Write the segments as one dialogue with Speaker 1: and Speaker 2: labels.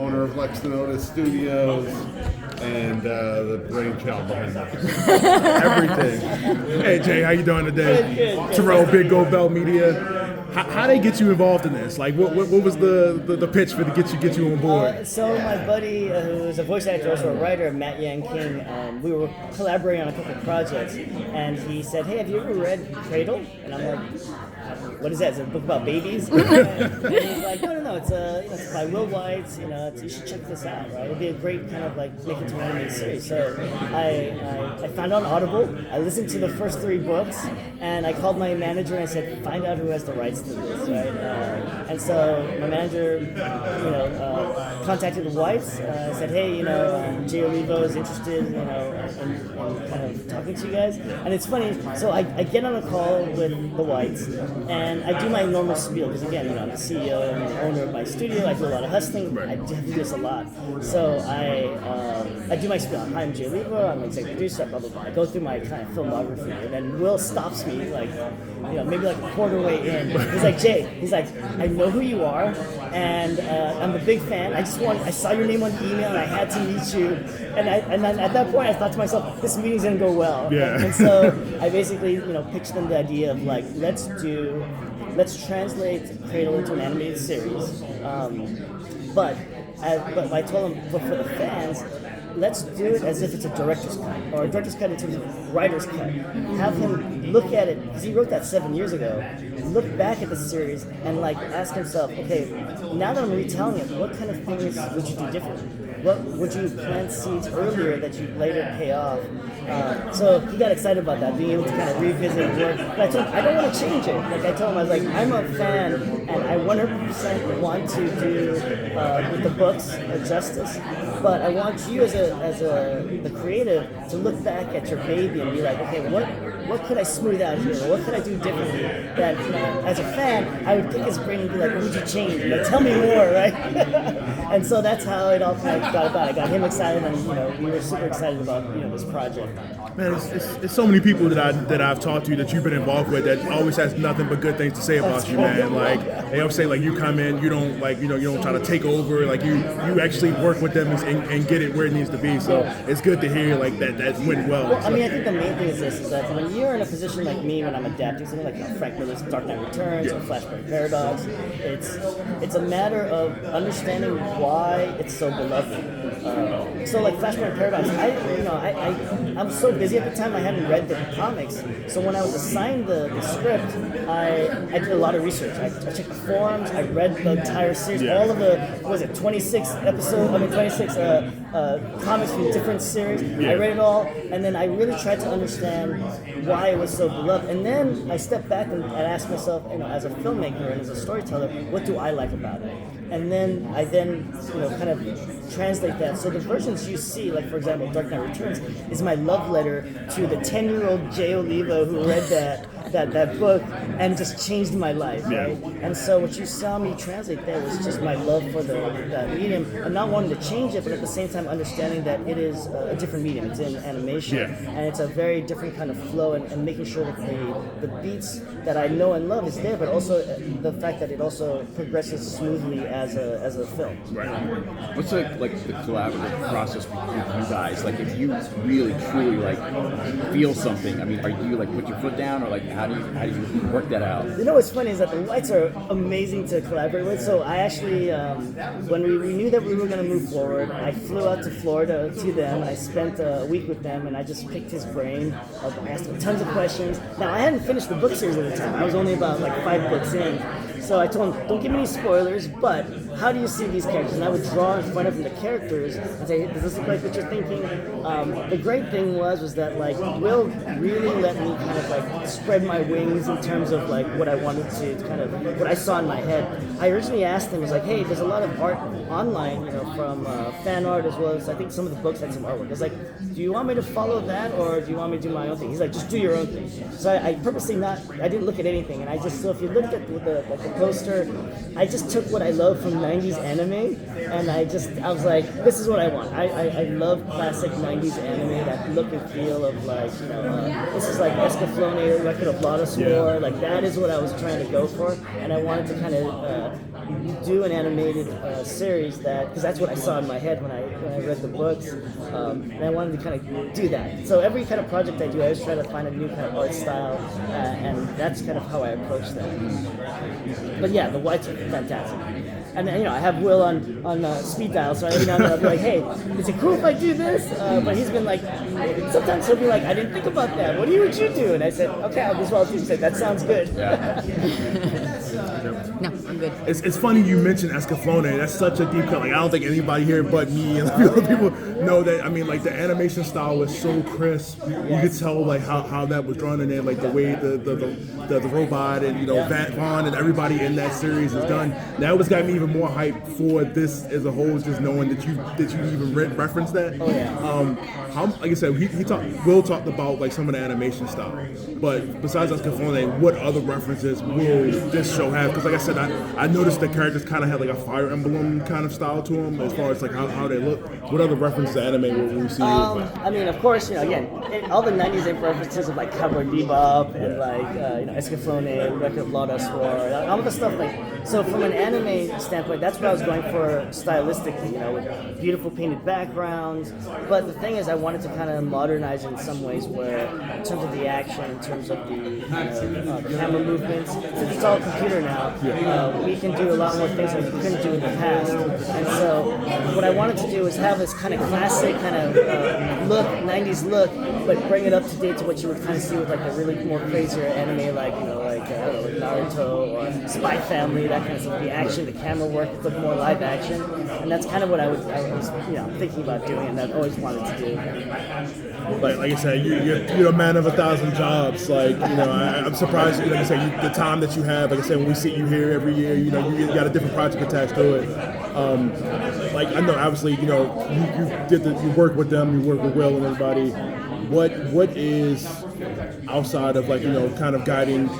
Speaker 1: owner of Lexington Studios, and the brainchild behind
Speaker 2: everything. Hey Jay, how you doing today?
Speaker 3: Good.
Speaker 2: Terrell, Big Gold Belt Media. How they get you involved in this? Like, what was the pitch for to get you on board?
Speaker 3: So my buddy, who is a voice actor, also a writer, Matt Yang King, we were collaborating on a couple of projects, and he said, "Hey, have you ever read Cradle?" And I'm like, "What is that? Is it a book about babies?" And he's like, "No, it's by Will White. You should check this out, right? It'd be a great kind of like make it to an animated series." So I found it on Audible. I listened to the first 3 books, and I called my manager and I said, "Find out who has the rights to this, right?" And so my manager, contacted the Whites. Said, "Hey, Jay Oliva is interested, in kind of talking to you guys." And it's funny. So I get on a call with the Whites, and I do my normal spiel because again, I'm the CEO and the owner of my studio. I do a lot of hustling. I do this a lot. So I do my spiel. Hi, I'm Jay Oliva. I'm an executive producer. Blah blah blah. I go through my kind of filmography, and then Will stops me maybe like a quarter way in. He's like, "Jay," he's like, "I know who you are, and I'm a big fan. I saw your name on the email, and I had to meet you." And then at that point, I thought to myself, this meeting's gonna go well.
Speaker 2: Yeah.
Speaker 3: And so I basically, pitched them the idea of like, let's translate Cradle into an animated series. But I told them, but for the fans, let's do it as if it's a director's cut, or a director's cut in terms of writer's cut. Have him look at it, because he wrote that 7 years ago, look back at the series and like ask himself, okay, now that I'm retelling it, what kind of things would you do differently? What would you plant seeds earlier that you later pay off? So he got excited about that, being able to kind of revisit work. But I told him, I don't want to change it. Like I told him, I was like, I'm a fan, and I 100% want to do with the books justice. But I want you as the creative to look back at your baby and be like, okay, what could I smooth out here? What could I do differently? That as a fan, I would pick his brain and be like, what would you change? Tell me more, right? And so that's how it all kind of got about. I got him excited, and we were super excited about this project.
Speaker 2: Man, it's so many people that I've talked to that you've been involved with that always has nothing but good things to say about you, man. Like they always say, like you come in, you don't you don't try to take over. Like you actually work with them and get it where it needs to be. So it's good to hear like that went well.
Speaker 3: Well, I mean, I think the main thing is that when you're in a position like me, when I'm adapting something like Frank Miller's Dark Knight Returns or Flashpoint Paradox, it's a matter of understanding why it's so beloved. So like Flashpoint Paradox, I'm so busy at the time I hadn't read the comics. So when I was assigned the script, I did a lot of research. I checked the forums, I read the entire series, all of the 26 comics from different series. I read it all, and then I really tried to understand why it was so beloved. And then I stepped back and asked myself, as a filmmaker and as a storyteller, what do I like about it? And then I kind of translate that. So the versions you see, like for example, Dark Knight Returns, is my love letter to the 10-year-old Jay Oliva who read that book and just changed my life, right? And so what you saw me translate there was just my love for that medium, and not wanting to change it, but at the same time understanding that it is a different medium. It's in animation, and it's a very different kind of flow, and making sure that the beats that I know and love is there, but also the fact that it also progresses smoothly as a film.
Speaker 4: Right. What's like the collaborative process with you guys? Like if you really truly like feel something, I mean, are you like put your foot down, or like how do you work that out?
Speaker 3: What's funny is that the Whites are amazing to collaborate with. So I actually, when we knew that we were going to move forward, I flew out to Florida to them. I spent a week with them, and I just picked his brain. I asked him tons of questions. Now I hadn't finished the book series at the time. I was only about like 5 books in. So I told him, don't give me any spoilers, but how do you see these characters? And I would draw in front of him the characters and say, does this look like what you're thinking? The great thing was that like Will really let me kind of like spread my wings in terms of like what I wanted to kind of, what I saw in my head. I originally asked him, was like, hey, there's a lot of art online, from fan art as well as I think some of the books had some artwork. I was like, do you want me to follow that or do you want me to do my own thing? He's like, just do your own thing. So I purposely I didn't look at anything, and so if you looked at the poster, I just took what I love from 90s anime, and I was like, this is what I want. I love classic 90s anime, that look and feel of like, this is like Escaflowne, Record of Lotus War, like that is what I was trying to go for, and I wanted to kind of you do an animated series because that's what I saw in my head when I read the books, and I wanted to kind of do that. So every kind of project I do, I always try to find a new kind of art style, and that's kind of how I approach that. But yeah, the whites are fantastic. And I have Will on speed dial, so every now and then I'll be like, hey, is it cool if I do this? But he's been like, sometimes he'll be like, I didn't think about that. What would you do? And I said, okay, this is what I'll do. He said, that sounds good.
Speaker 5: No, I'm good.
Speaker 2: It's funny you mentioned Escaflowne. That's such a deep cut. Like, I don't think anybody here but me and a few other people know that. I mean, like, the animation style was so crisp. You could tell like how that was drawn in there, like the way the robot and Vaughn and everybody in that series is done. That was got me even more hyped for this as a whole, just knowing that you even referenced that.
Speaker 3: Oh yeah.
Speaker 2: Like I said, Will talked about like some of the animation style, but besides Escaflowne, what other references will this show have? Because like I said, I noticed the characters kind of had like a Fire Emblem kind of style to them as far as like how they look. What other references to anime will we see?
Speaker 3: I mean, of course, again, all the '90s references of like Cowboy Bebop and like Escaflowne, Record of Lost War, all the stuff like. So from an anime standpoint, that's what I was going for stylistically, with beautiful painted backgrounds. But the thing is, I wanted to kind of modernize in some ways, where in terms of the action, in terms of the camera movements, since it's all computer now, we can do a lot more things that we couldn't do in the past. And so what I wanted to do is have this kind of classic kind of look, 90s look, but bring it up to date to what you would kind of see with like the really more crazier anime, like like Naruto or Spy Family, that kind of stuff. The action, the camera work, look more live action, and that's kind of what I was thinking about doing, and I've always wanted to do.
Speaker 2: Like I said, you're a man of 1,000 jobs. Like I'm surprised. Like I said, the time that you have. Like I said, when we see you here every year, you got a different project attached to it. Like I know, obviously, you work with them, you work with Will and everybody. What is outside of like kind of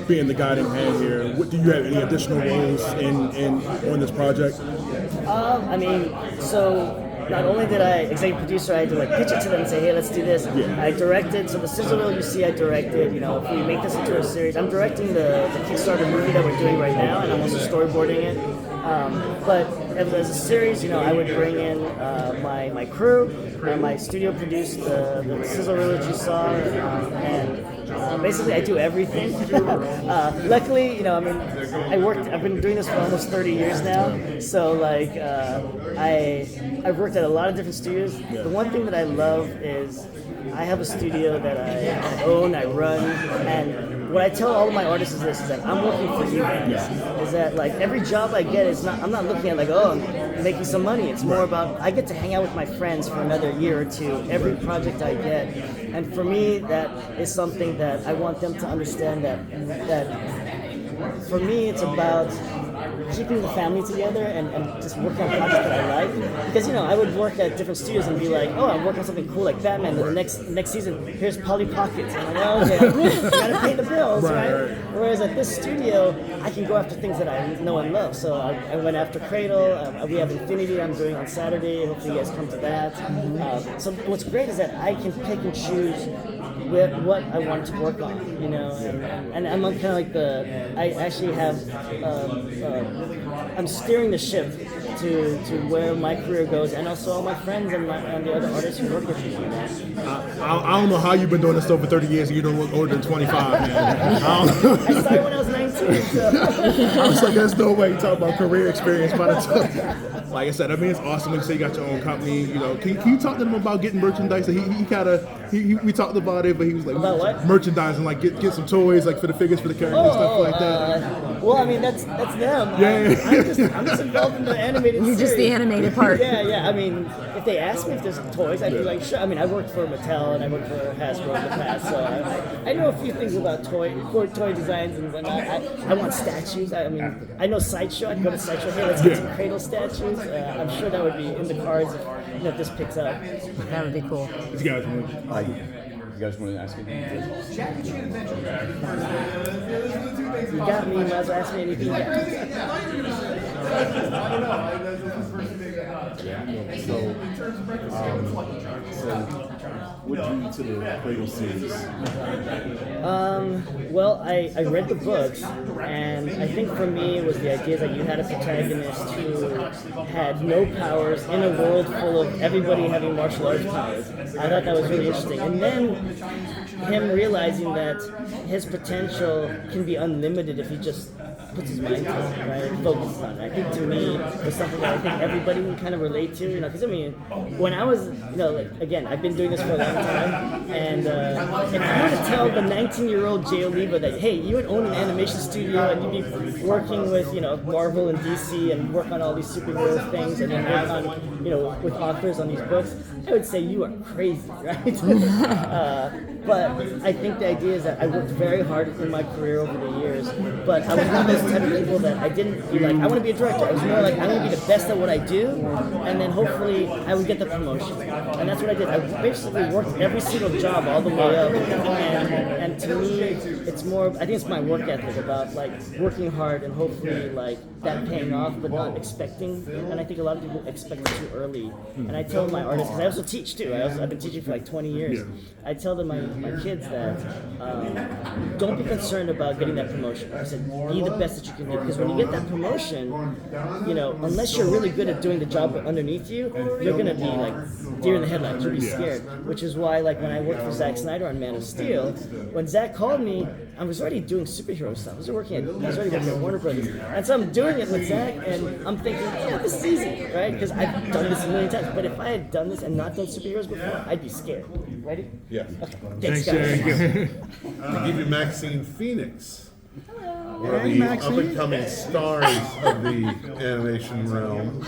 Speaker 2: being the guiding hand here? What do you have any additional roles on this project?
Speaker 3: I mean, so not only did I executive producer, I had to like pitch it to them and say, hey, let's do this. Yeah. I directed, so the sizzle reel you see I directed. If we make this into a series, I'm directing the Kickstarter movie that we're doing right now, and I'm also storyboarding it. But as a series, I would bring in my crew. My studio produced the sizzle reel that you saw, and basically I do everything. Luckily, I've been doing this for almost 30 years now, so like I've worked at a lot of different studios. The one thing that I love is I have a studio that I own, I run, and what I tell all of my artists is this: is that I'm working for you guys. Is that like every job I get is not? I'm not looking at like, oh, I'm making some money. It's more about I get to hang out with my friends for another year or two. Every project I get, and for me, that is something that I want them to understand that for me, it's about keeping the family together and just working on projects that I like. Because I would work at different studios and be like, oh, I'm working on something cool like Batman. And the next season, here's Polly Pockets. And I'm like, okay, gotta pay the bills, right? Whereas at this studio, I can go after things that I know and love. So I went after Cradle. We have Infinity I'm doing on Saturday. Hopefully you guys come to that. So what's great is that I can pick and choose what I want to work on, and I'm kind of like I actually have, I'm steering the ship to where my career goes, and also all my friends and the other artists who work with me.
Speaker 2: I don't know how you've been doing this stuff for 30 years and you don't look older than 25, man.
Speaker 3: I started when I was 19, so.
Speaker 2: I was like, there's no way you talk about career experience by the time. Like I said, I mean, it's awesome when you say you got your own company. Can you talk to them about getting merchandise? We talked about it, but he was like,
Speaker 3: about what?
Speaker 2: Merchandising, like get some toys, like for the figures, for the characters, stuff like that.
Speaker 3: Well, I mean, that's them.
Speaker 2: Yeah.
Speaker 3: I'm just involved in the animated series.
Speaker 5: You're just the animated part.
Speaker 3: Yeah. I mean, if they ask me if there's toys, I'd be like, sure. I mean, I worked for Mattel and I worked for Hasbro in the past, so I know a few things about toy designs and whatnot. I want statues. I mean, I know Sideshow. I'd go to Sideshow. Hey, let's get some Cradle statues. I'm sure that would be in the cards if this picks up.
Speaker 5: That would be cool.
Speaker 2: You guys
Speaker 4: want to ask anything?
Speaker 3: You got me. You might as well ask me anything you got.
Speaker 6: So what drew you to the Cradle series?
Speaker 3: Well, I read the books, and I think for me it was the idea that you had a protagonist who had no powers in a world full of everybody having martial arts powers. I thought that was really interesting. And then him realizing that his potential can be unlimited if he just puts his mind to it, right, and focuses on it. I think to me was something that I think everybody can kind of relate to, because I mean, when I was, like, again, I've been doing this for a long time, and if I were to tell the 19-year-old Jay Oliva that, hey, you would own an animation studio and you'd be working with, Marvel and DC and work on all these superhero things and then work on, with authors on these books, I would say you are crazy, right? But I think the idea is that I worked very hard in my career over the years, but I was one of those type of people that I didn't be like, I want to be a director. I was more like, I want to be the best at what I do, and then hopefully I would get the promotion. And that's what I did. I basically worked every single job all the way up, and to me, it's more, I think it's my work ethic about like working hard and hopefully like that paying off, but not expecting. And I think a lot of people expect it too early. And I tell my artists, because I also teach too. I've been teaching for like 20 years. I tell them my kids that don't be concerned about getting that promotion. I said, be the best that you can do, because when you get that promotion, unless you're really good at doing the job underneath you, you're gonna be like deer in the headlights. You'll be scared. Which is why, like when I worked for Zack Snyder on Man of Steel, when Zack called me, I was already doing superhero stuff. I was already working at Warner Brothers, and so I'm doing it with Zack, and I'm thinking, this is easy, right? Because I've done this a million times. But if I had done this and not done superheroes before, I'd be scared. Ready?
Speaker 1: Yeah.
Speaker 3: Okay.
Speaker 2: Thanks,
Speaker 3: guys.
Speaker 2: Jay.
Speaker 1: I give you Maxine Phoenix. One of
Speaker 2: Hey,
Speaker 1: the
Speaker 2: Maxine.
Speaker 1: up-and-coming stars of the animation realm,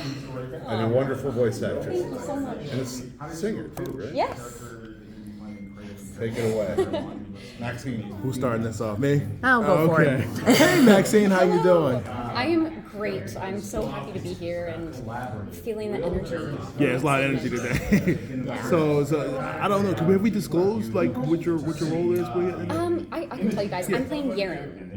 Speaker 1: and a wonderful voice actress.
Speaker 7: Thank you so much.
Speaker 1: And a singer too, right?
Speaker 7: Yes.
Speaker 1: Take it away. Maxine.
Speaker 2: Who's starting this off? Me?
Speaker 5: I'll go for it.
Speaker 2: Hey, Maxine, how you doing?
Speaker 7: I am great. I'm so happy to be here and feeling the energy.
Speaker 2: Yeah, it's a lot of energy today. so I don't know. Have we disclosed like what your role is?
Speaker 7: I can tell you guys, I'm playing Yaren.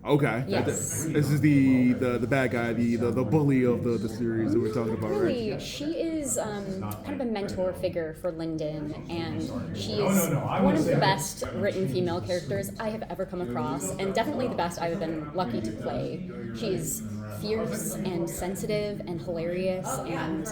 Speaker 2: Okay.
Speaker 7: Yes.
Speaker 2: This is the bad guy, the bully of the series that we're talking about, right?
Speaker 7: Really, she is kind of a mentor figure for Lyndon, and she is one of the best written female characters I have ever come across, and definitely the best I've been lucky to play. She's fierce and sensitive and hilarious, and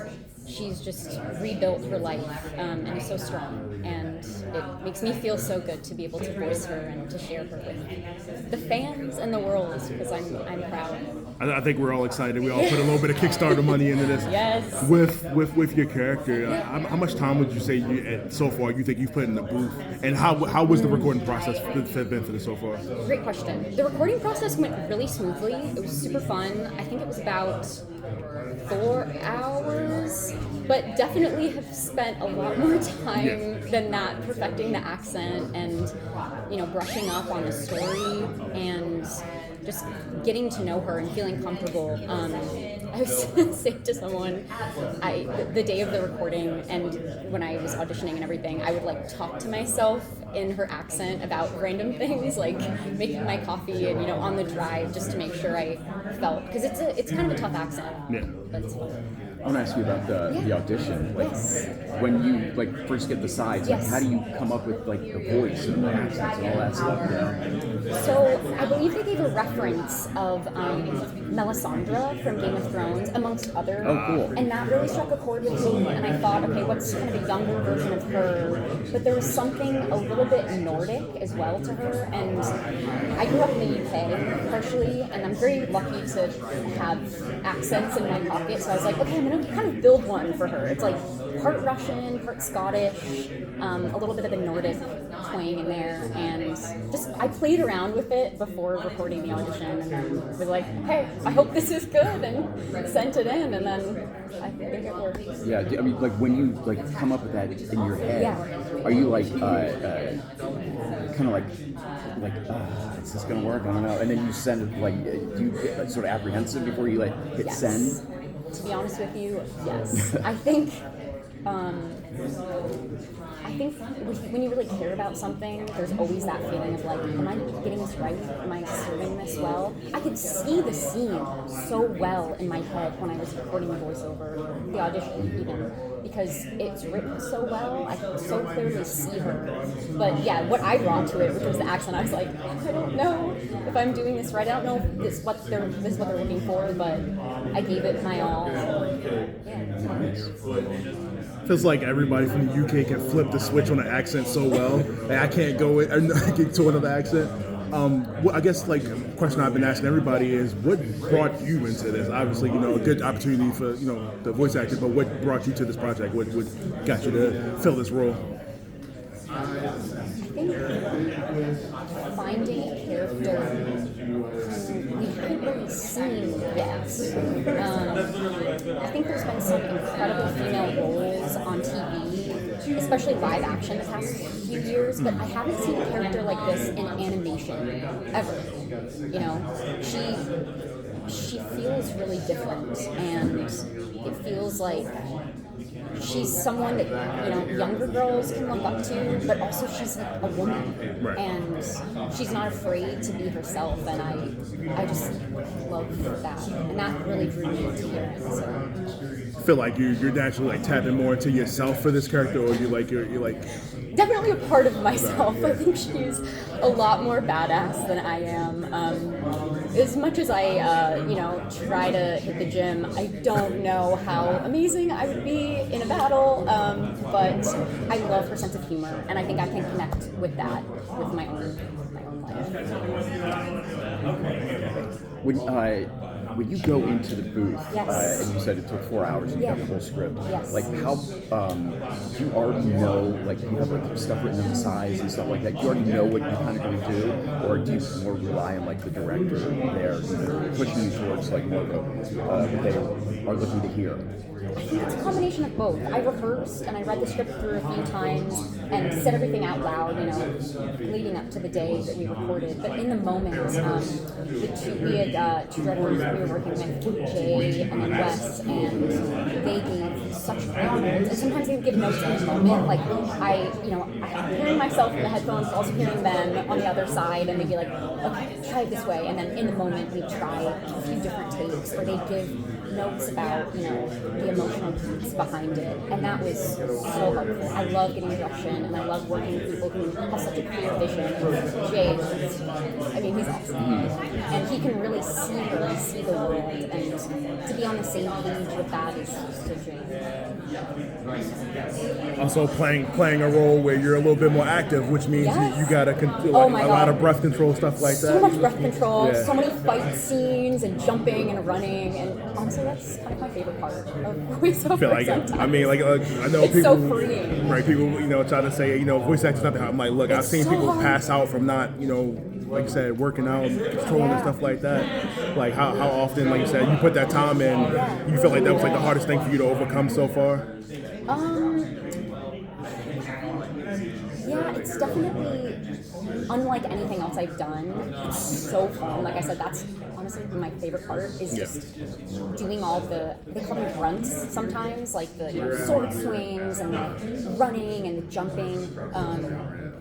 Speaker 7: she's just rebuilt her life and is so strong, and it makes me feel so good to be able to voice her and to share her with the fans and the world, because I'm proud.
Speaker 2: I think we're all excited. We all put a little bit of Kickstarter money into this.
Speaker 7: Yes.
Speaker 2: With your character, how much time would you say so far you think you've put in the booth, and how was the recording process been for this so far?
Speaker 7: Great question. The recording process went really smoothly. It was super fun. I think it was about 4 hours, but definitely have spent a lot more time than that perfecting the accent and brushing up on the story and just getting to know her and feeling comfortable. I was saying to someone, the day of the recording and when I was auditioning and everything, I would like talk to myself in her accent about random things, like making my coffee and on the drive, just to make sure I felt, because it's kind of a tough accent.
Speaker 2: Yeah.
Speaker 7: But it's fun.
Speaker 4: I want to ask you about the audition. Like, when you first get the sides, like, how do you come up with like the voice and the accents and all that stuff?
Speaker 7: So I believe they gave a reference of Melisandre from Game of Thrones, amongst others.
Speaker 4: Oh, cool.
Speaker 7: And that really struck a chord with me, and I thought, okay, what's kind of a younger version of her? But there was something a little bit Nordic as well to her, and I grew up in the UK partially, and I'm very lucky to have accents in my pocket, so I was like, okay, I'm going to kind of build one for her. It's like part Russian, part Scottish, a little bit of the Nordic twang in there, and just I played around with it before recording the audition, and then was like, hey, I hope this is good, and sent it in, and then I think it worked.
Speaker 4: Yeah, I mean, like when you come up with that in your head, are you like kind of like is this gonna work? I don't know. And then you send it, like, do you get sort of apprehensive before you hit send?
Speaker 7: To be honest with you, yes. I think I think when you really care about something, there's always that feeling of like, am I getting this right? Am I serving this well? I could see the scene so well in my head when I was recording the voiceover, the audition even, because it's written so well. I can so clearly see her. But yeah, what I brought to it, which was the accent, I was like, I don't know if I'm doing this right. I don't know if this is what they're looking for, but I gave it my all.
Speaker 2: Feels like everybody from the UK can flip the switch on an accent so well. Like, I can't go get to another accent. I guess like a question I've been asking everybody is, what brought you into this? Obviously, a good opportunity for the voice acting, but what brought you to this project? What got you to fill this role?
Speaker 7: I think finding a character who we haven't really seen yet. I think there's been some incredible female roles on TV, especially live action the past few years, but I haven't seen a character like this in animation ever. She feels really different, and it feels like she's someone that younger girls can look up to, but also she's like a woman,
Speaker 2: right.
Speaker 7: And she's not afraid to be herself, and I just love that, and that really drew me to hearing. So
Speaker 2: Feel like you're naturally like tapping more into yourself for this character, or you're like
Speaker 7: definitely a part of myself. I think she's a lot more badass than I am. As much as I try to hit the gym, I don't know how amazing I would be in a battle, but I love her sense of humor, and I think I can connect with that with my own life.
Speaker 4: When you go into the booth,
Speaker 7: Yes.
Speaker 4: and you said it took 4 hours and you got the whole script,
Speaker 7: Yes.
Speaker 4: like how, do you already know, like you have like stuff written on the sides and stuff like that, do you already know what you're kind of going to do, or do you more rely on like the director there, pushing you towards like more what they are looking to hear?
Speaker 7: I think it's a combination of both. I rehearsed and I read the script through a few times and said everything out loud, leading up to the day that we recorded. But in the moment, we had two directors we were working with, Jay and then Wes, and they gave such comments. And sometimes they would give notes in the moment. Like I'm hearing myself in the headphones, also hearing them on the other side, and they'd be like, okay, try it this way. And then in the moment, we'd try a few different takes, or they'd give notes about, the emotional piece behind it, and that was so helpful. I love getting direction, and I love working with people who have such a clear vision. Jay, he's awesome, and he can really see her and see the world, and to be on the same page with that is just a dream.
Speaker 2: Also playing a role where you're a little bit more active, which means
Speaker 7: Yes.
Speaker 2: you gotta
Speaker 7: Oh my
Speaker 2: a lot
Speaker 7: God.
Speaker 2: of breath control, stuff like
Speaker 7: So
Speaker 2: that.
Speaker 7: much breath control,
Speaker 2: Yeah.
Speaker 7: so many fight scenes and jumping and running, and honestly, that's kind of my favorite part of voiceover.
Speaker 2: I feel like
Speaker 7: sometimes.
Speaker 2: I know
Speaker 7: It's
Speaker 2: people,
Speaker 7: so freeing.
Speaker 2: right? People, try to say, voice acting's not that hard. I'm like, look, I've
Speaker 7: It's
Speaker 2: seen
Speaker 7: so
Speaker 2: people
Speaker 7: hard.
Speaker 2: pass out from not, like you said, working out, controlling and
Speaker 7: Yeah.
Speaker 2: stuff like that. Like how often, like you said, you put that time in, you feel like that was like the hardest thing for you to overcome so far.
Speaker 7: Yeah, it's definitely unlike anything else I've done. It's so fun. Like I said, that's honestly my favorate part is just doing all they call them grunts sometimes, like the sword swings and the running and the jumping.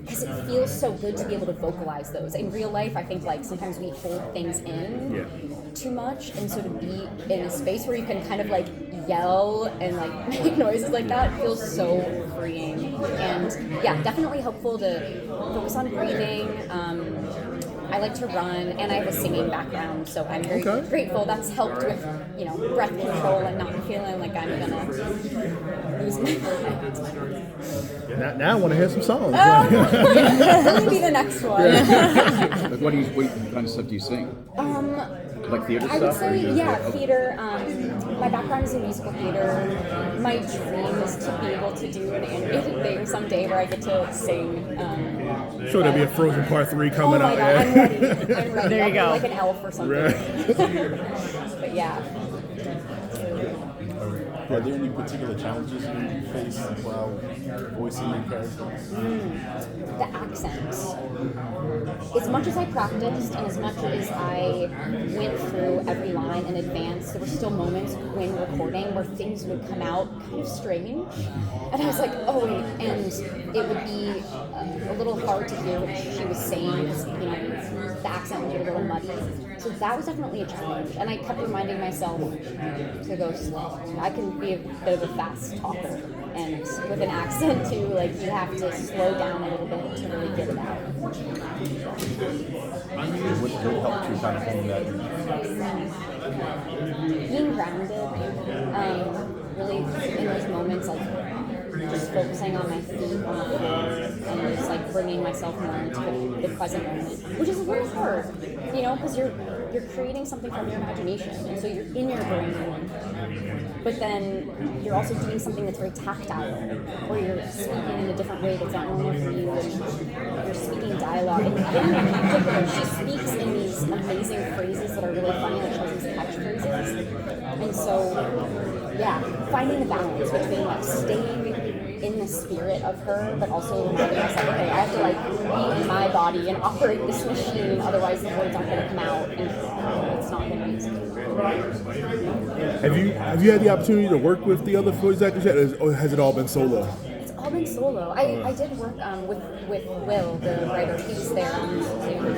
Speaker 7: Because it feels so good to be able to vocalize those. In real life, I think like sometimes we hold things in too much, and so to be in a space where you can kind of like yell and like make noises like that feels so freeing. And yeah, definitely helpful to focus on breathing. I like to run, and I have a singing background, so I'm very grateful. That's helped with, breath control and not feeling like I'm gonna lose my mind.
Speaker 2: Now I want to hear some songs.
Speaker 7: That'll be the next one.
Speaker 4: Like what kind of stuff do you sing? Like theater
Speaker 7: I would
Speaker 4: stuff? or you
Speaker 7: say,
Speaker 4: just like-
Speaker 7: theater. My background is in musical theater. My dream is to be able to do an animated thing someday where I get to sing.
Speaker 2: Sure, there'll be a Frozen Part 3 coming
Speaker 7: Oh my
Speaker 2: out.
Speaker 7: God, I'm ready. I'm ready.
Speaker 5: There you
Speaker 7: I'll be
Speaker 5: go.
Speaker 7: like an elf or something. But yeah.
Speaker 6: Are there any particular challenges you face while voicing your characters?
Speaker 7: The accents. As much as I practiced and as much as I went through every line in advance, there were still moments when recording where things would come out kind of strange. And I was like, oh wait, and it would be a little hard to hear what she was saying because, the accent would get a little muddy. So that was definitely a challenge. And I kept reminding myself to go slow. I can be a bit of a fast talker. And with an accent too, you have to slow down a little bit to really get it out.
Speaker 6: What helped you kind of hone that in?
Speaker 7: Being grounded, really in those moments, just focusing on my feet on the floor and just bringing myself more into the present moment, which is a little hard, because you're creating something from your imagination, and so you're in your brain, but then you're also doing something that's very tactile, where you're speaking in a different way that's not normal for you, and you're speaking dialogue. And in particular, she speaks in these amazing phrases that are really funny, she has these catchphrases, and so, finding the balance between staying in the spirit of her, but also reminding myself, okay, I have to be in my body and operate this machine, otherwise the words aren't going to come out, and it's not going to be easy.
Speaker 2: Have you had the opportunity to work with the other voice actors yet, or has it all been solo?
Speaker 7: It's all been solo. I did work with Will, the writer. He was there on Zoom,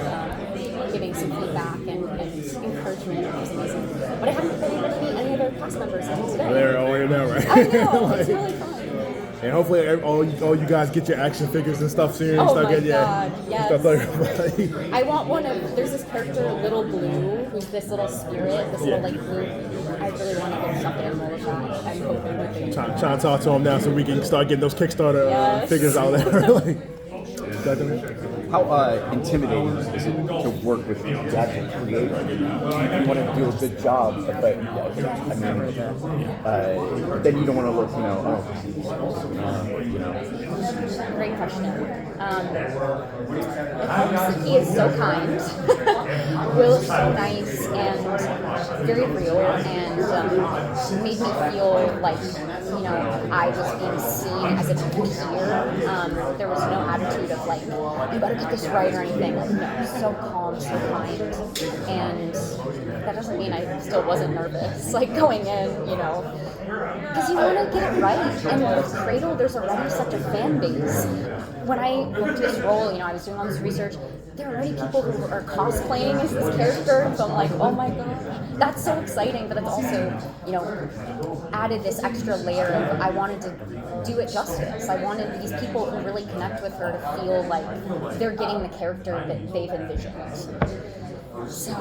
Speaker 7: giving some feedback and encouragement. It was amazing. But I haven't been able to meet any other cast members until today.
Speaker 2: They're all here now, right?
Speaker 7: I know, it's really fun.
Speaker 2: And hopefully all you guys get your action figures and stuff soon.
Speaker 7: Oh
Speaker 2: start
Speaker 7: my
Speaker 2: getting,
Speaker 7: God, yes.
Speaker 2: Stuff like that.
Speaker 7: I want there's this character, Little Blue, who's this little spirit, this little blue. I really want to get something in Oliva. I'm hoping we can.
Speaker 2: Trying to talk to him now so we can start getting those Kickstarter figures out there.
Speaker 4: How intimidating is it to work with the actual creator? You want to do a good job, but then you don't want to look,
Speaker 7: Great question. He is so kind. Will is so nice and very real, and made me feel like, I was being seen as a peer. There was no attitude of you better get this right or anything. No, so calm, so kind. And that doesn't mean I still wasn't nervous, going in, because you want to get it right. And with Cradle, there's already such a fan base. When I booked this role, I was doing all this research, there are already people who are cosplaying as this character, so I'm like, oh my gosh, that's so exciting, but it's also, added this extra layer of, I wanted to do it justice. I wanted these people who really connect with her to feel like they're getting the character that they've envisioned. So,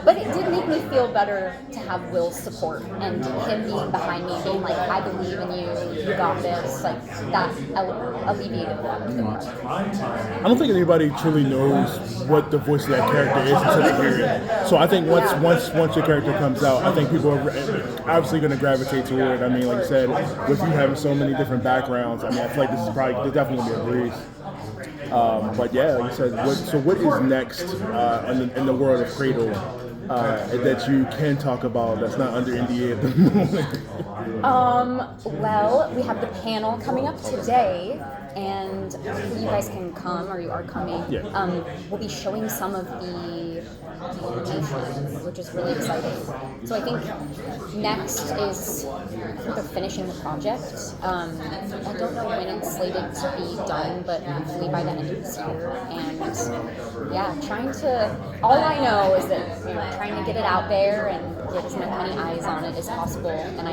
Speaker 7: but it did make me feel better to have Will's support and him being behind me, being like, I believe in you, you got this, that alleviated a lot of the pressure.
Speaker 2: I don't think anybody truly knows what the voice of that character is until they hear it. So I think once your character comes out, I think people are obviously going to gravitate toward it. I mean, like you said, with you having so many different backgrounds, I feel like there's definitely going to be a breeze. But yeah, like you said, what is next in the world of Cradle that you can talk about that's not under NDA at the moment?
Speaker 7: Well, we have the panel coming up today, and you guys can come, or you are coming.
Speaker 2: Yeah.
Speaker 7: We'll be showing some of the animation, which is really exciting. So I think next is they're finishing the project. I don't know when it's slated to be done, but hopefully by the end of this year. And all I know is that trying to get it out there and get as many eyes on it as possible. And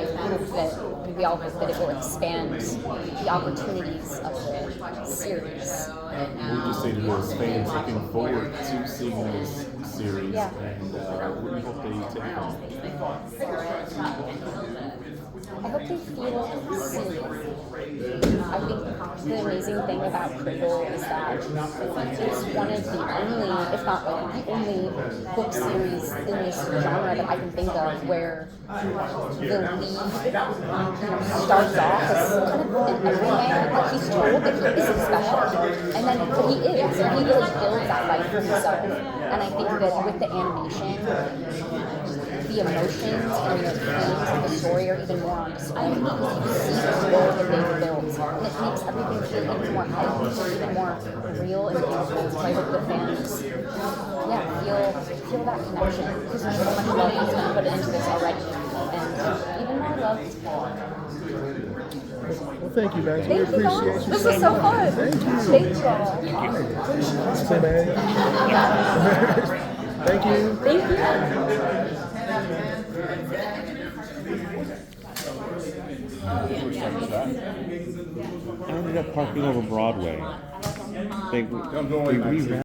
Speaker 7: we all hope that it will expand the opportunities of the series.
Speaker 6: Would you say to those fans looking forward to seeing this series?
Speaker 7: Yeah.
Speaker 6: And what do you hope they take from
Speaker 7: I hope they feel seen. I think the amazing thing about Cradle is that it's one of the only, if not the only book series in this genre that I can think of where the lead starts off as kind of an everyman, he's told that he isn't special, and then but he is, and he really builds that life for himself. And I think that with the animation, the emotions and the themes of the story are even more on display because you see the world that they've built, and it makes everything feel even more heightened, even more real and beautiful. So I hope the fans, feel that connection because there's so much love that's been put into this already, and even more love.
Speaker 2: Well, thank you, guys. We
Speaker 7: Thank you
Speaker 2: appreciate
Speaker 7: guys.
Speaker 2: you
Speaker 7: This
Speaker 2: so
Speaker 7: was so
Speaker 2: much.
Speaker 7: fun.
Speaker 2: Thank you.
Speaker 7: Thank you all.
Speaker 2: Say, man. Thank you.
Speaker 7: Thank you.
Speaker 8: I ended up parking over Broadway.
Speaker 1: I'm going.
Speaker 8: We